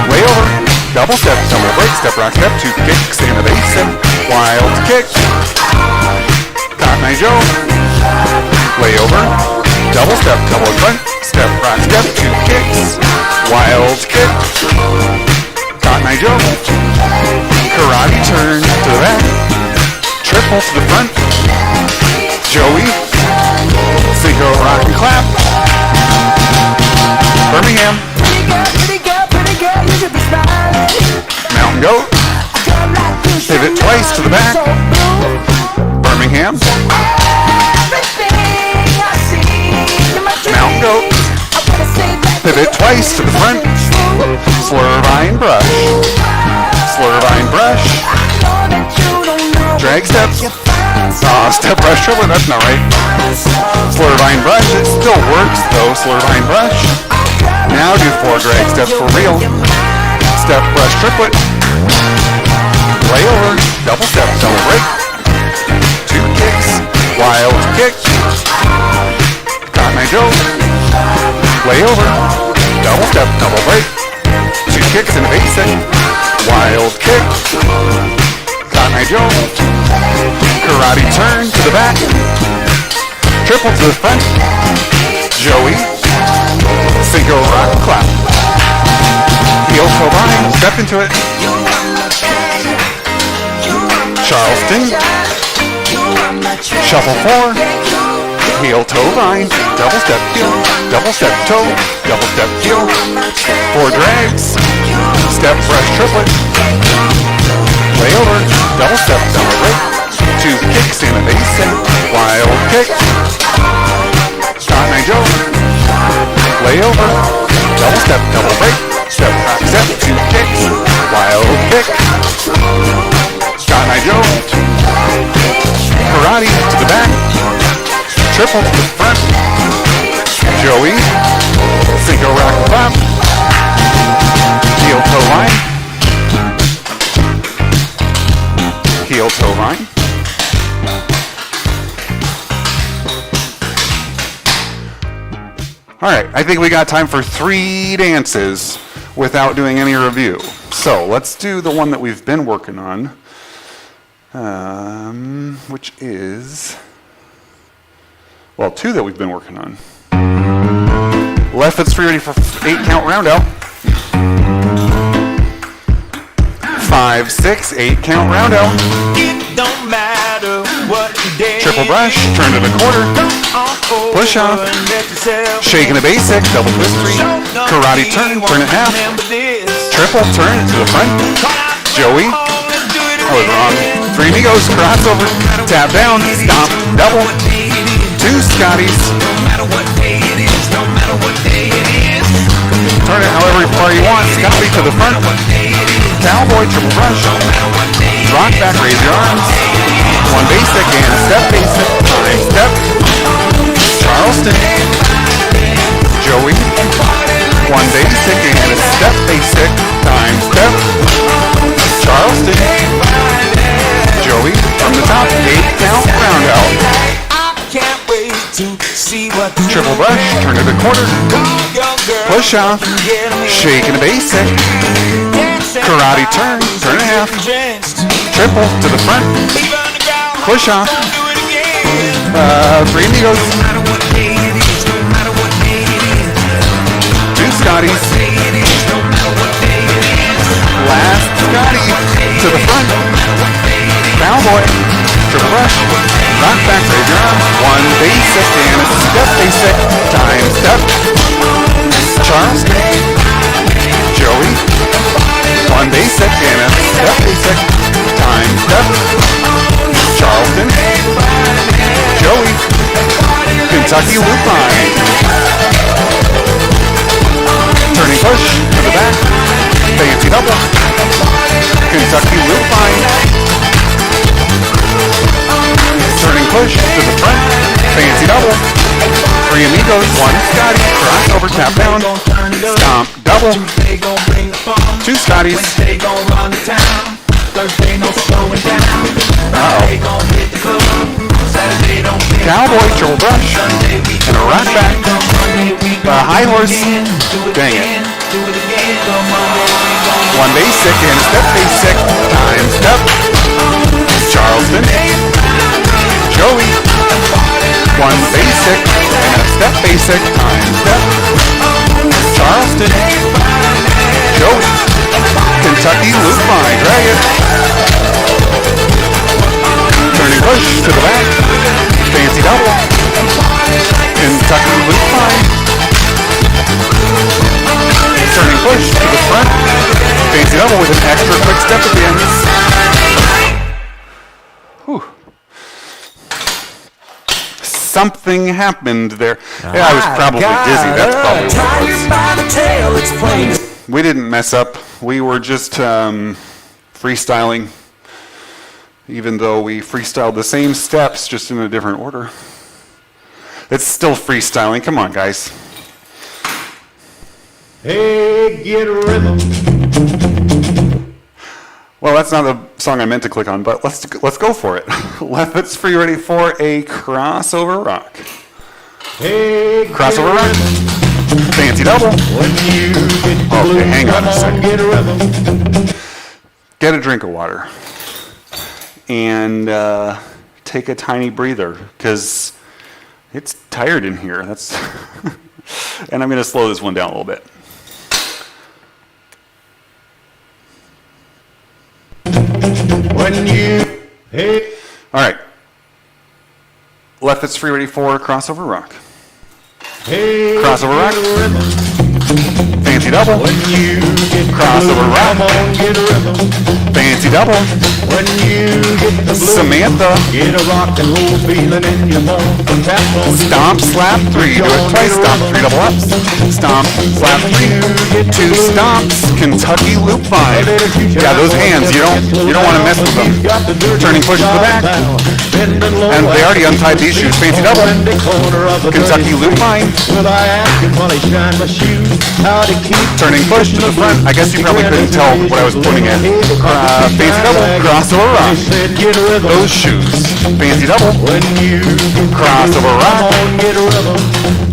Way over. Double step, double break, step rock step, 2 kicks and a basic. Wild kick. Cotton Eye Joe. Lay over. Double step, double in front. Step rock step, 2 kicks. Wild kick. Cotton Eye Joe. Karate turn to the back. Triple to the front. Joey. Cinco rock and clap. Birmingham. Mountain goat. Pivot twice to the back. Birmingham. Mountain goat. Pivot twice to the front. Slur vine brush. Slur vine brush. Drag steps. Step brush triplet, that's not right. Slur vine brush, it still works though. Slur vine brush. Now do 4 drag steps for real. Step brush triplet. Lay over. Double step, double break. 2 kicks. Wild kick. Cotton Eye Joe. Lay over. Double step, double break. 2 kicks and a basic. Wild kick. Cotton Eye Joe. Karate turn to the back. Triple to the front. Joey. Synchro rock clap. Heel toe line. Step into it. Charleston. Shuffle 4. Heel toe vine. Double step heel. Double step toe. Double step heel. 4 drags. Step brush triplet. Lay over. Double step double break. 2 kicks and a basic. Wild kick. Cotton Eye Joe. Lay over. Double step double break. Step back step. 2 kicks. Wild kick. Cotton Eye Joe. Karate to the back. Triple to the front. Joey. Synchro rock clap. Heel toe line. Heel toe line. All right, I think we got time for 3 dances without doing any review. So let's do the one that we've been working on, which is, well, 2 that we've been working on. Left foot's free, ready for 8 count round out. 5, 6, 8 count round out. It don't matter what day. Triple brush, turn to the quarter. Push off. Shake in a basic, double twist 3. Karate turn, turn it half. Triple turn to the front. Joey. I was wrong. 3 amigos, crossover. Tap down, stomp, double. 2 Scotties. Turn it however far you want. Scotty to the front. Cowboy, triple brush. Rock back, raise your arms. 1 basic and a step basic. 5 step. Charleston. Joey. 1 basic and a step basic. Time step. Charleston. Joey from the top. 8 count round out. Can't wait to see what the Triple brush, turn to the quarter. Push off. Shake in a basic. Karate turn, turn it half. Triple to the front. Push off. 3 amigos. 2 Scotties. Last Scotty to the front. Cowboy. Triple brush. Rock back, raise your arms. 1 basic and a step basic. Time step. Charleston. Joey. 1 basic and a step basic. Time step. Charleston. Joey. Kentucky loop line. Turning push to the back. Fancy double. Kentucky loop line. Turning push to the front. Fancy double. 3 amigos. 1 Scotty. Crossover tap down. Stomp double. 2 Scotties. Cowboy, triple brush, and a rock back. High horse. Dang it. 1 basic and a step basic. Time step. Charleston. Joey. 1 basic and a step basic. Time step. Charleston. Joey. Kentucky loop line. Drag it. Turning push to the back. Fancy double. Kentucky loop line. Turning push to the front. Fancy double with an extra quick step at the end. Whew. Something happened there. Yeah, I was probably dizzy. That's probably what it was. We didn't mess up. We were just freestyling, even though we freestyled the same steps, just in a different order. It's still freestyling. Come on, guys. Hey, get a rhythm. Well, that's not the song I meant to click on, but let's go for it. Left foot's free, ready for a crossover rock. Hey, Crossover rock. Fancy double. When you get the Okay, blues, hang on a come second. Get a rhythm. Get a drink of water. And take a tiny breather, because it's tired in here. That's and I'm going to slow this one down a little bit. When you, hey, All right. Left foot's free, ready for crossover rock. hey, Crossover rock. get a rhythm. Fancy double. When you get the Crossover blues, rock. come on, get a rhythm. Fancy double. When you get the blues, Samantha. get a rock and roll feeling in your bones. Tap on your Stomp, slap, 3. Do it twice. Stomp, 3 double ups. Stomp, slap, 3. 2 stomps. Kentucky loop 5. Yeah, those hands, you don't want to mess with them. Turning push to the back. And they already untied these shoes. Fancy double. Kentucky loop 5. Will I ask him while he shine my shoes how to keep Turning push to the front. I guess you probably couldn't tell what I was pointing at. Fancy double. Crossover rock. said get a rhythm. Those shoes. Fancy double. When you Crossover rock. get a rhythm.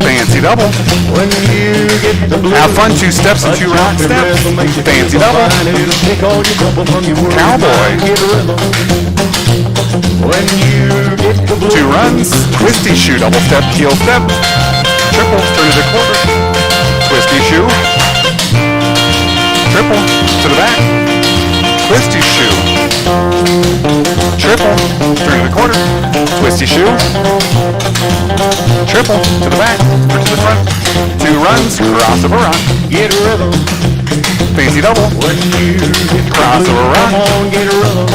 Fancy double. When you get the blues, Have fun. 2 steps and 2 rock steps. Fancy double. Cowboy. Get a rhythm. When you get the blues, 2 runs. Twisty shoe. Double step. Heel step. Triple. Turn to the quarter. Twisty shoe. Triple. To the back. Twisty shoe. Triple. Turn to the quarter. Twisty shoe. Triple. To the back. Or to the front. 2 runs. Crossover rock. get a rhythm. Fancy double. When you get the blues, Crossover rock. come on, get a rhythm.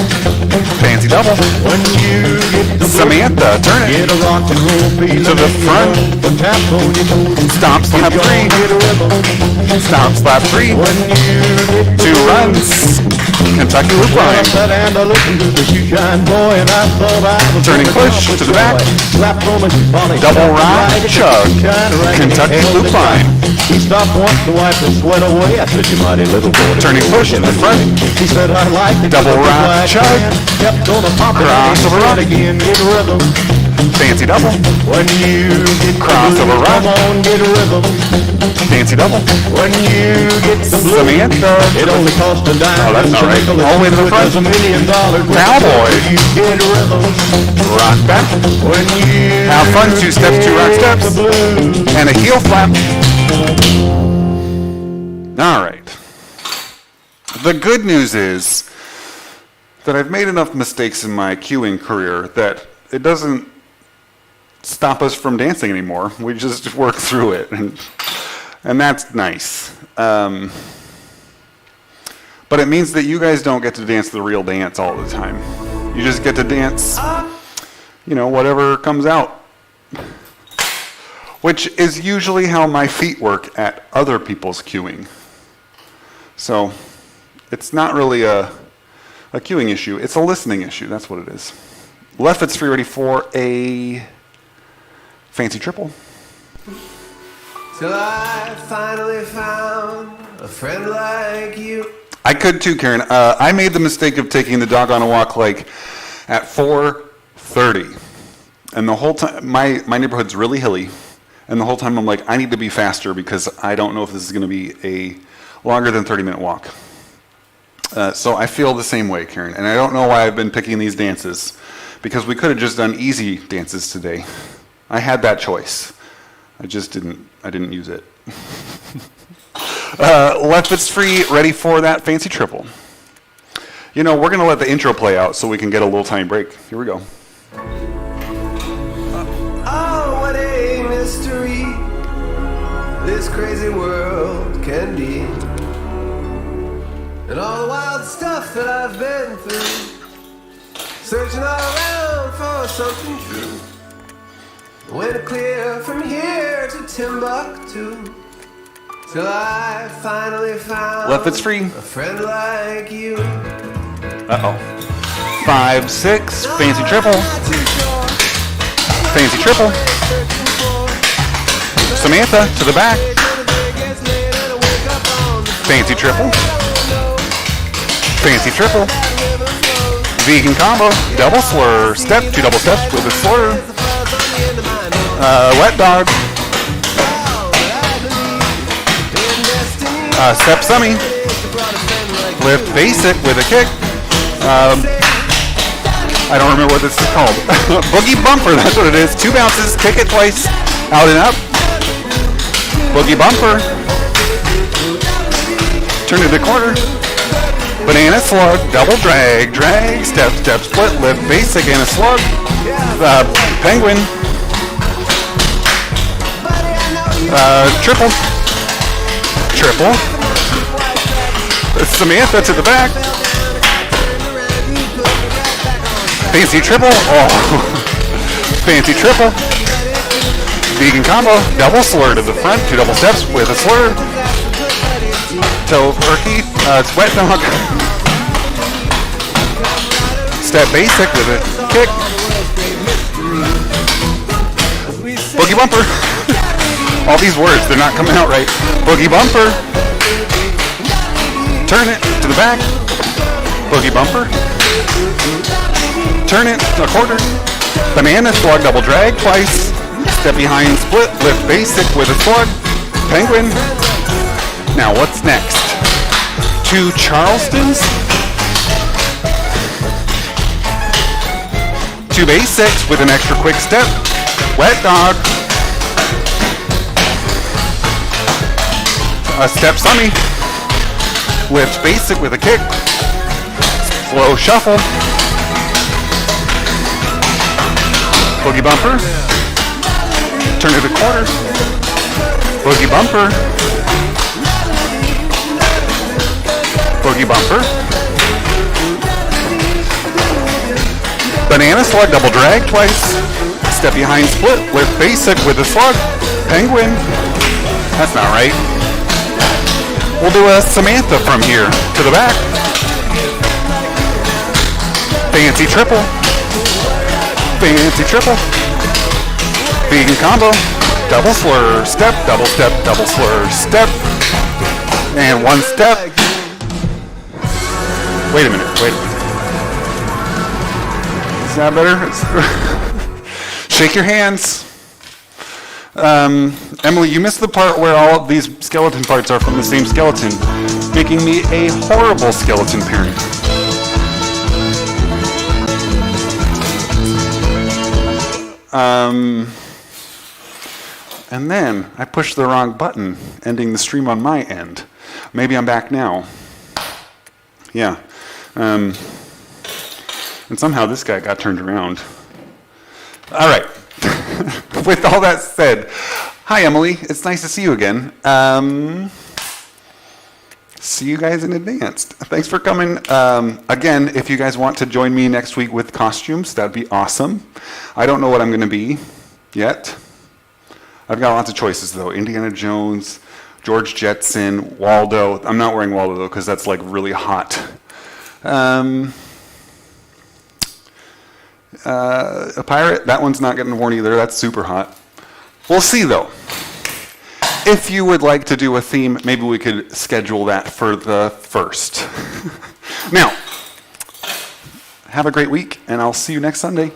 Fancy double. When you get the blues, Samantha. Turn it. get a rock and roll feeling To the in your front. bones. The tap on your toes. Stomp, slap, Go on, 3. get a rhythm. Stomp, slap, 3. When you get 2 runs. Kentucky loop I 5. sat and I listened to the shoe shine boy, and I thought I was Turning gonna push come to with the back. joy. Slapped on my shoe polish, Double slapped rock, right at the chug. shoe shine, right in Kentucky the loop hell of the 5. time. He stopped once to wipe the sweat away. I said, you mighty little boy. Turning push to the front. He said, I like it. Double Look rock, like chug. man. Kept on a popping. Crossover rock. Again, get a rhythm. Fancy double. When you get the Crossover blues, rock. come on, get a rhythm. Fancy double. When you get the blues, Samantha. it only cost a dime. Oh, that's Just all a right. nickel All the way to the it front. does $1 million. Cowboy. You get a rhythm. Rock back. When you Have fun. 2 steps, 2 rock get steps. the blues. And a heel flap. All right. The good news is that I've made enough mistakes in my cueing career that it doesn't stop us from dancing anymore. We just work through it, and that's nice. But it means that you guys don't get to dance the real dance all the time. You just get to dance, whatever comes out. Which is usually how my feet work at other people's cueing. So it's not really a cueing issue, it's a listening issue, that's what it is. Left foot's free, ready for a fancy triple. Till I finally found a friend like you. I could too, Karen. I made the mistake of taking the dog on a walk like at 4:30. And the whole time, my neighborhood's really hilly. And the whole time I'm like, I need to be faster because I don't know if this is going to be a longer than 30-minute walk. So I feel the same way, Karen. And I don't know why I've been picking these dances, because we could have just done easy dances today. I had that choice. I didn't use it. Left foot's free, ready for that fancy triple. We're going to let the intro play out so we can get a little tiny break. Here we go. Oh, what a mystery this crazy world can be. And all the wild stuff that I've been through, searching all around for something true. Went clear from here to Timbuktu, till I finally found Left foot's free. a friend like you. Uh-oh. 5, 6, fancy triple. Not too sure Fancy triple. searching for. Samantha to the back. Till the day gets late and I wake up on the Fancy triple. floor. Fancy triple. That river flows. Vegan combo. Double slur. Step, 2 double steps with a slur. There's a fuzz on the end of my nose. Wet dog. Oh, but I believe in destiny. Step semi. It's brought a friend like you. Lift basic with a kick. I don't remember what this is called. Boogie bumper, that's what it is. 2 bounces, kick it twice, out and up. Boogie bumper. Turn to the corner. Banana slug, double drag, drag, step, step, split, lift, basic, and a slug. Penguin. Triple. Triple. Samantha to the back. Fancy triple. Oh. Fancy triple. Vegan combo. Double slur to the front. 2 double steps with a slur. Toe turkey. It's wet dog. Step basic with a kick. Boogie bumper. All these words, they're not coming out right. Boogie bumper. Turn it to the back. Boogie bumper. Turn it a quarter. Banana slug double drag twice. Step behind split. Lift basic with a slug. Penguin. Now what's next? 2 Charlestons. 2 basics with an extra quick step. Wet dog. A step semi. Lift basic with a kick. Slow shuffle. Boogie bumper. Turn to the quarter. Boogie bumper. Boogie bumper. Banana slug double drag twice. Step behind split. Lift basic with a slug. Penguin. That's not right. We'll do a Samantha from here to the back. Fancy triple. Fancy triple. Vegan combo. Double slur. Step, double step, double slur. Step. And 1 step. Wait a minute. Wait a minute. Is that better? Shake your hands. Emily, you missed the part where all of these skeleton parts are from the same skeleton, making me a horrible skeleton parent. And then I pushed the wrong button, ending the stream on my end. Maybe I'm back now. Yeah. And somehow this guy got turned around. All right. With all that said, hi Emily, it's nice to see you again. See you guys in advance. Thanks for coming. Again, if you guys want to join me next week with costumes, that'd be awesome. I don't know what I'm going to be yet. I've got lots of choices though. Indiana Jones, George Jetson, Waldo. I'm not wearing Waldo though because that's like really hot. A pirate, that one's not getting worn either. That's super hot. We'll see though. If you would like to do a theme, maybe we could schedule that for the 1st. Now, have a great week, and I'll see you next Sunday.